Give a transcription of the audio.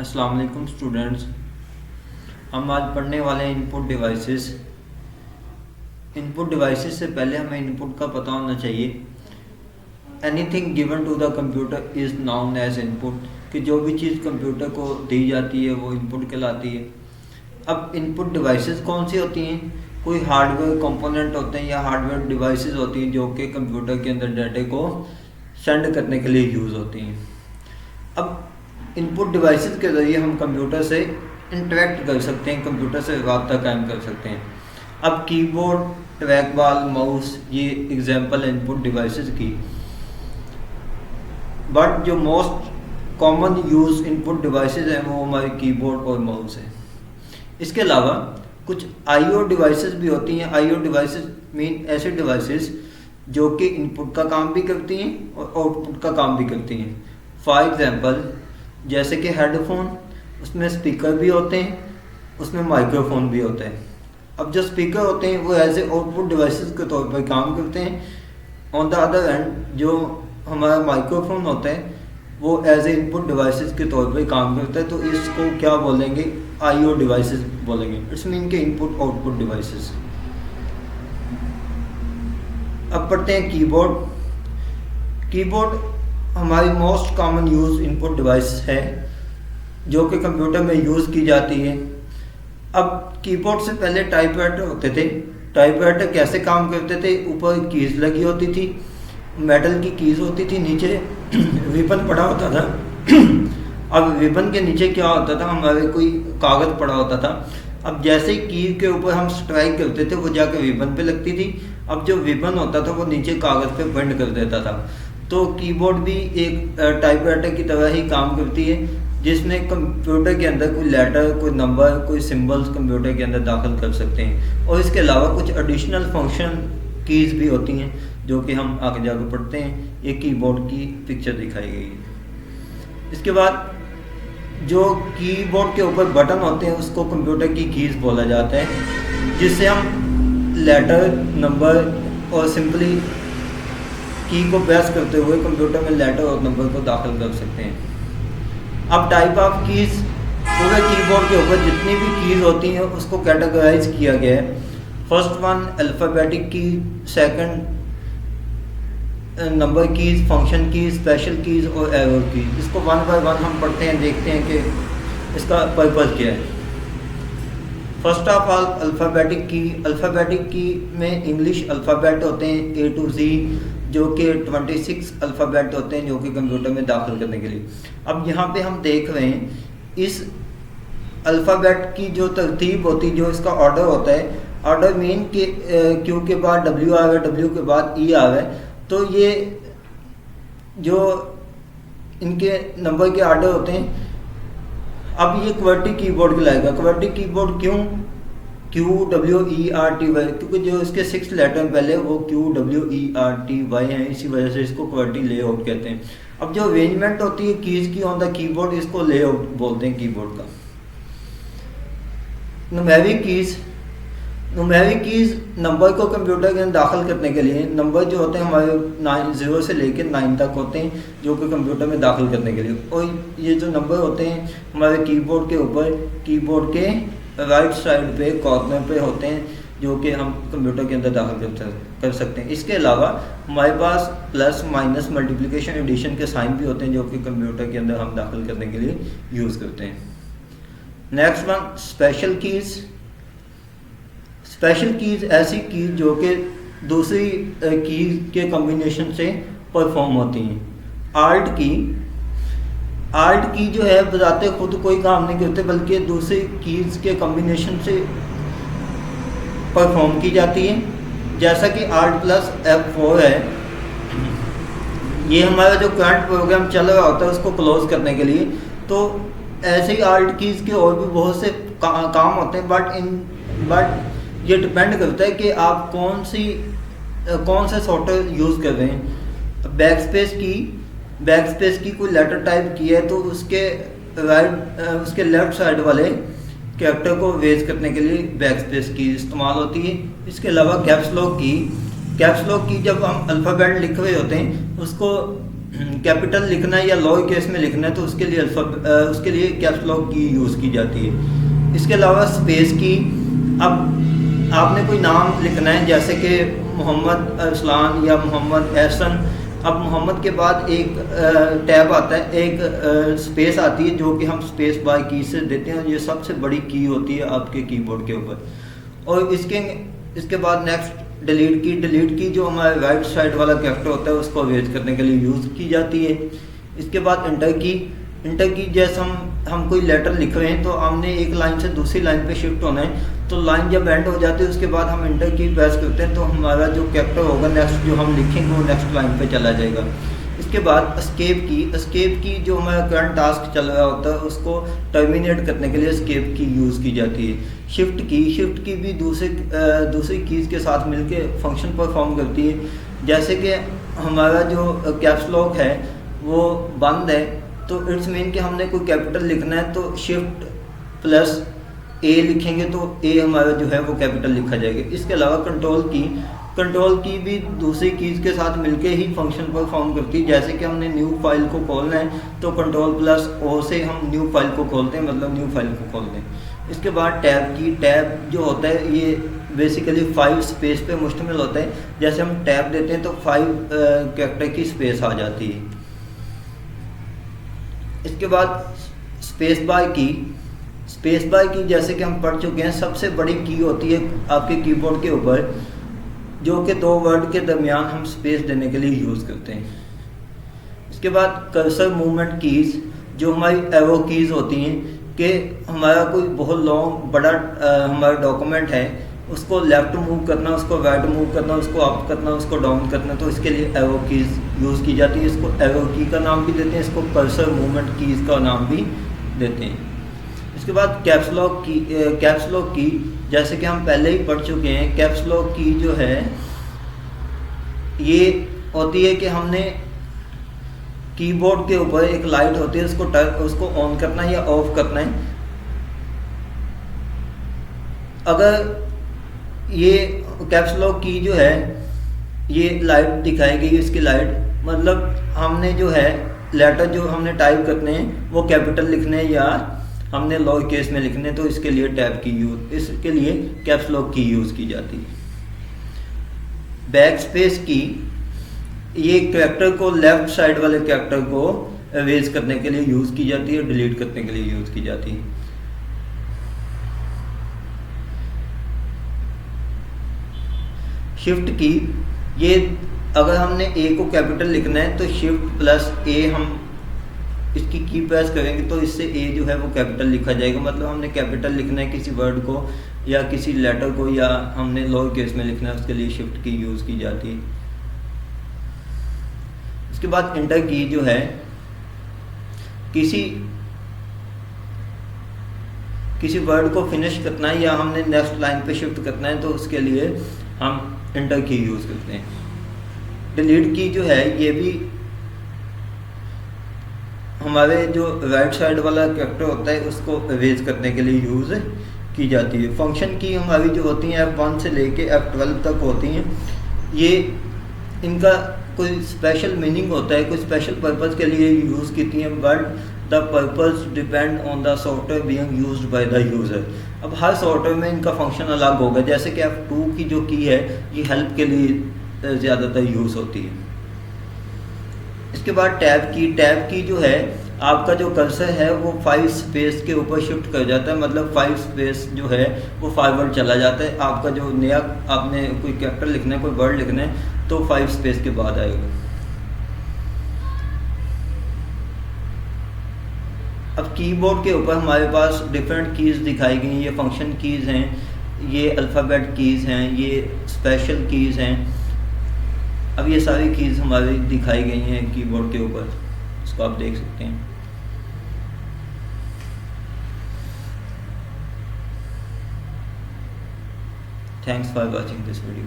अस्सलाम वालेकुम स्टूडेंट्स। हम आज पढ़ने वाले हैं इनपुट डिवाइसेस। इनपुट डिवाइसेस से पहले हमें इनपुट का पता होना चाहिए। Anything given to the computer is known as input, कि जो भी चीज़ कंप्यूटर को दी जाती है वो इनपुट कहलाती है। अब इनपुट डिवाइसेस कौन सी होती हैं? कोई हार्डवेयर कंपोनेंट होते हैं या हार्डवेयर डिवाइसेस होती हैं जो कि कंप्यूटर के अंदर डाटे को सेंड करने के लिए यूज़ होती हैं। अब इनपुट डिवाइसेस के ज़रिए हम कंप्यूटर से इंटरेक्ट कर सकते हैं, कंप्यूटर से रब्ता कायम कर सकते हैं। अब कीबोर्ड, ट्रैक बॉल, माउस, ये एग्जांपल इनपुट डिवाइसेस की। बट जो most common use input devices हैं वो हमारे कीबोर्ड और माउस है। इसके अलावा कुछ आईओ डिवाइसेस भी होती हैं। आईओ डिवाइसेस मीन ऐसे डिवाइसेस जो कि इनपुट का काम भी करती हैं और आउटपुट का काम भी करती हैं। फॉर एग्जांपल जैसे कि हेडफोन, उसमें स्पीकर भी होते हैं, उसमें माइक्रोफोन भी होता है। अब जो स्पीकर होते हैं वो एज ए आउटपुट डिवाइसेस के तौर पर काम करते हैं। ऑन द अदर हैंड जो हमारा माइक्रोफोन होता है वो एज ए इनपुट डिवाइसेस के तौर पर काम करता है। तो इसको क्या बोलेंगे? आईओ डिवाइसेस बोलेंगे। इट्स मीन के इनपुट आउटपुट डिवाइसेस। अब पढ़ते हैं कीबोर्ड। कीबोर्ड हमारी most common use input device है जो कि कंप्यूटर में यूज़ की जाती है। अब कीबोर्ड से पहले टाइपराइटर होते थे। टाइपराइटर कैसे काम करते थे? ऊपर कीज लगी होती थी, मेटल की कीज होती थी, नीचे रिबन पड़ा होता था। अब रिबन के नीचे क्या होता था? हमारे कोई कागज़ पड़ा होता था। अब जैसे ही की के ऊपर हम स्ट्राइक करते थे वो जाकर रिबन पे लगती थी। अब जो रिबन होता था वो नीचे कागज़ पे बेंड कर देता था। तो कीबोर्ड भी एक टाइपराइटर की तरह ही काम करती है, जिसमें कंप्यूटर के अंदर कोई लेटर, कोई नंबर, कोई सिंबल्स कंप्यूटर के अंदर दाखिल कर सकते हैं। और इसके अलावा कुछ एडिशनल फंक्शन कीज़ भी होती हैं जो कि हम आगे जाकर पढ़ते हैं। ये कीबोर्ड की पिक्चर दिखाई गई है। इसके बाद जो कीबोर्ड के ऊपर बटन होते हैं उसको कंप्यूटर की कीज़ बोला जाता है, जिससे हम लेटर, नंबर और सिंपली की को प्रेस करते हुए कंप्यूटर में लेटर और नंबर को दाखिल कर सकते हैं। अब टाइप ऑफ कीज़, पूरे कीबोर्ड के ऊपर जितनी भी कीज़ होती हैं उसको कैटेगराइज किया गया है। फर्स्ट वन अल्फ़ाबेटिक की, second number keys, function keys, special keys और एरर कीज़। इसको वन बाय वन हम पढ़ते हैं, देखते हैं कि इसका पर्पज़ क्या है। फर्स्ट ऑफ ऑल अल्फ़ाबेटिक की। अल्फ़ाबेटिक की में इंग्लिश अल्फ़ाबेट होते हैं ए टू जी, जो कि 26 अल्फ़ाबेट होते हैं जो कि कंप्यूटर में दाखिल करने के लिए। अब यहाँ पे हम देख रहे हैं इस अल्फ़ाबेट की जो तरतीब होती है, जो इसका ऑर्डर होता है, ऑर्डर मीन के क्यू के बाद डब्ल्यू आ गया, डब्ल्यू के बाद ई आ गया। तो ये जो इनके नंबर के ऑर्डर होते हैं। अब ये क्वर्टी कीबोर्ड कहलाएगा। क्वर्टी कीबोर्ड क्यों? QWERTY, क्योंकि जो इसके 6 लेटर पहले वो QWERTY हैं, इसी वजह से इसको क्वर्टी लेआउट कहते हैं। अब जो अरेंजमेंट होती है कीज़ की ऑन द कीबोर्ड, इसको लेआउट बोलते हैं कीबोर्ड का। Numeric keys. Numeric keys number को कंप्यूटर के अंदर दाखिल करने के लिए, नंबर जो होते हैं हमारे 0 से लेकर 9 तक होते हैं जो कि कंप्यूटर में दाखिल करने के लिए। और ये जो नंबर होते हैं हमारे कीबोर्ड के ऊपर, कीबोर्ड के राइट साइड पे कॉर्नर पे होते हैं जो कि हम कंप्यूटर के अंदर दाखिल कर सकते हैं। इसके अलावा हमारे पास प्लस, माइनस, मल्टीप्लिकेशन, एडिशन के साइन भी होते हैं जो कि कंप्यूटर के अंदर हम दाखिल करने के लिए यूज़ करते हैं। Next one special keys. Special keys ऐसी कीज़ जो कि दूसरी कीज़ के कॉम्बिनेशन से परफॉर्म होती हैं। आल्ट की। आल्ट की जो है बताते खुद कोई काम नहीं करते, बल्कि दूसरी कीज़ के कॉम्बिनेशन से परफॉर्म की जाती है। जैसा कि Alt प्लस F4 है, ये हमारा जो करंट प्रोग्राम चल रहा होता है उसको क्लोज करने के लिए। तो ऐसे ही Alt कीज़ के और भी बहुत से काम होते हैं, बट ये डिपेंड करता है कि आप कौन सा सॉफ्टवेयर यूज़ कर रहे हैं। बैक स्पेस की कोई लेटर टाइप की है तो उसके लेफ्ट साइड वाले कैरेक्टर को रेज करने के लिए बैक स्पेस की इस्तेमाल होती है। इसके अलावा कैप्स लॉक की जब हम अल्फ़ाबेट लिख रहे होते हैं उसको कैपिटल लिखना है या लोअर केस में लिखना है तो उसके लिए कैप्स लॉक की यूज़ की जाती है। इसके अलावा स्पेस की, अब आपने कोई नाम लिखना है जैसे कि मोहम्मद अरसलान या मोहम्मद एहसन, अब मोहम्मद के बाद एक टैब आता है, एक स्पेस आती है जो कि हम स्पेस बाय की से देते हैं, ये सबसे बड़ी की होती है आपके कीबोर्ड के ऊपर। और इसके बाद नेक्स्ट डिलीट की जो हमारे राइट साइड वाला कैरेक्टर होता है उसको अरेंज करने के लिए यूज़ की जाती है। इसके बाद इंटर की जैसे हम कोई लेटर लिख रहे हैं तो हमने एक लाइन से दूसरी लाइन पे शिफ्ट होना है, तो लाइन जब एंड हो जाती है उसके बाद हम इंटर की प्रेस करते हैं तो हमारा जो कैरेक्टर होगा नेक्स्ट जो हम लिखेंगे वो नेक्स्ट लाइन पे चला जाएगा। इसके बाद एस्केप की जो हमारा करंट टास्क चल रहा होता है उसको टर्मिनेट करने के लिए एस्केप की यूज़ की जाती है। शिफ्ट की भी दूसरी कीज़ के साथ मिलके फंक्शन परफॉर्म करती है। जैसे कि हमारा जो कैप्स लॉक है वो बंद है तो इट्स मीन कि हमने कोई कैपिटल लिखना है तो शिफ्ट प्लस ए लिखेंगे तो ए हमारा जो है वो कैपिटल लिखा जाएगा। इसके अलावा कंट्रोल की भी दूसरी कीज़ के साथ मिलके ही फंक्शन परफॉर्म करती है। जैसे कि हमने न्यू फाइल को खोलना है तो कंट्रोल प्लस ओ से हम न्यू फाइल को खोलते हैं, मतलब न्यू फाइल को खोलते हैं। इसके बाद टैब जो होता है ये बेसिकली 5 स्पेस पे मुश्तमिल होता है। जैसे हम टैब देते हैं तो 5 कैरेक्टर की स्पेस आ जाती है। इसके बाद स्पेस बार की जैसे कि हम पढ़ चुके हैं सबसे बड़ी की होती है आपके कीबोर्ड के ऊपर, जो कि 2 वर्ड के दरमियान हम स्पेस देने के लिए यूज़ करते हैं। इसके बाद कर्सर मूवमेंट कीज़ जो हमारी एरो कीज़ होती हैं कि हमारा कोई बहुत लॉन्ग बड़ा हमारा डॉक्यूमेंट है उसको लेफ़्ट मूव करना, उसको राइट मूव करना, उसको अप करना, उसको डाउन करना, तो इसके लिए एरो कीज़ यूज़ की जाती है। इसको एरो की का नाम भी देते हैं, इसको कर्सर मूवमेंट कीज़ का नाम भी देते हैं। इसके बाद कैप्स लॉक की जैसे कि हम पहले ही पढ़ चुके हैं, कैप्स लॉक की जो है ये होती है कि हमने कीबोर्ड के ऊपर एक लाइट होती है उसको ऑन करना है या ऑफ करना है। अगर ये कैप्स लॉक की जो है ये लाइट दिखाई गई, इसकी लाइट मतलब हमने जो है लेटर जो हमने टाइप करने हैं वो कैपिटल लिखने हैं या हमने लोअर केस में लिखने, तो इसके लिए इसके लिए कैप्स लॉक की यूज़ की जाती है। बैक स्पेस की ये कैरेक्टर को लेफ्ट साइड वाले कैरेक्टर को अरेंज करने के लिए यूज़ की जाती है, डिलीट करने के लिए यूज़ की जाती है। शिफ्ट की ये अगर हमने ए को कैपिटल लिखना है तो शिफ्ट प्लस ए हम इसकी की प्रेस करेंगे तो इससे ए जो है वो कैपिटल लिखा जाएगा। मतलब हमने कैपिटल लिखना है किसी वर्ड को या किसी लेटर को या हमने लोअर केस में लिखना है, उसके लिए शिफ्ट की यूज़ की जाती है। इसके बाद इंटर की जो है किसी वर्ड को फिनिश करना है या हमने नेक्स्ट लाइन पे शिफ्ट करना है तो उसके लिए हम इंटर की यूज़ करते हैं। डिलीट की जो है ये भी हमारे जो राइट साइड वाला कैरेक्टर होता है उसको अरेंज करने के लिए यूज़ की जाती है। फंक्शन की हमारी जो होती हैं F1 से लेके F12 तक होती हैं, ये इनका कोई स्पेशल मीनिंग होता है, कोई स्पेशल पर्पज़ के लिए यूज़ की हैं, but the purpose depend on the software being used by the user. अब हर सॉफ्टवेयर में इनका फंक्शन अलग होगा। जैसे कि F2 की जो की है ये हेल्प के लिए ज़्यादातर यूज़ होती है। इसके बाद टैब की जो है आपका जो कर्सर है वो 5 स्पेस के ऊपर शिफ्ट कर जाता है, मतलब 5 स्पेस जो है वो फॉरवर्ड चला जाता है। आपका जो नया आपने कोई कैरेक्टर लिखना है, कोई वर्ड लिखना है तो 5 स्पेस के बाद आएगा। अब कीबोर्ड के ऊपर हमारे पास डिफरेंट कीज़ दिखाई गई हैं। ये फंक्शन कीज़ हैं, ये अल्फ़ाबेट कीज़ हैं, ये स्पेशल कीज़ हैं। अब ये सारी कीज़ हमारी दिखाई गई हैं कीबोर्ड के ऊपर, इसको आप देख सकते हैं। Thanks for watching this video.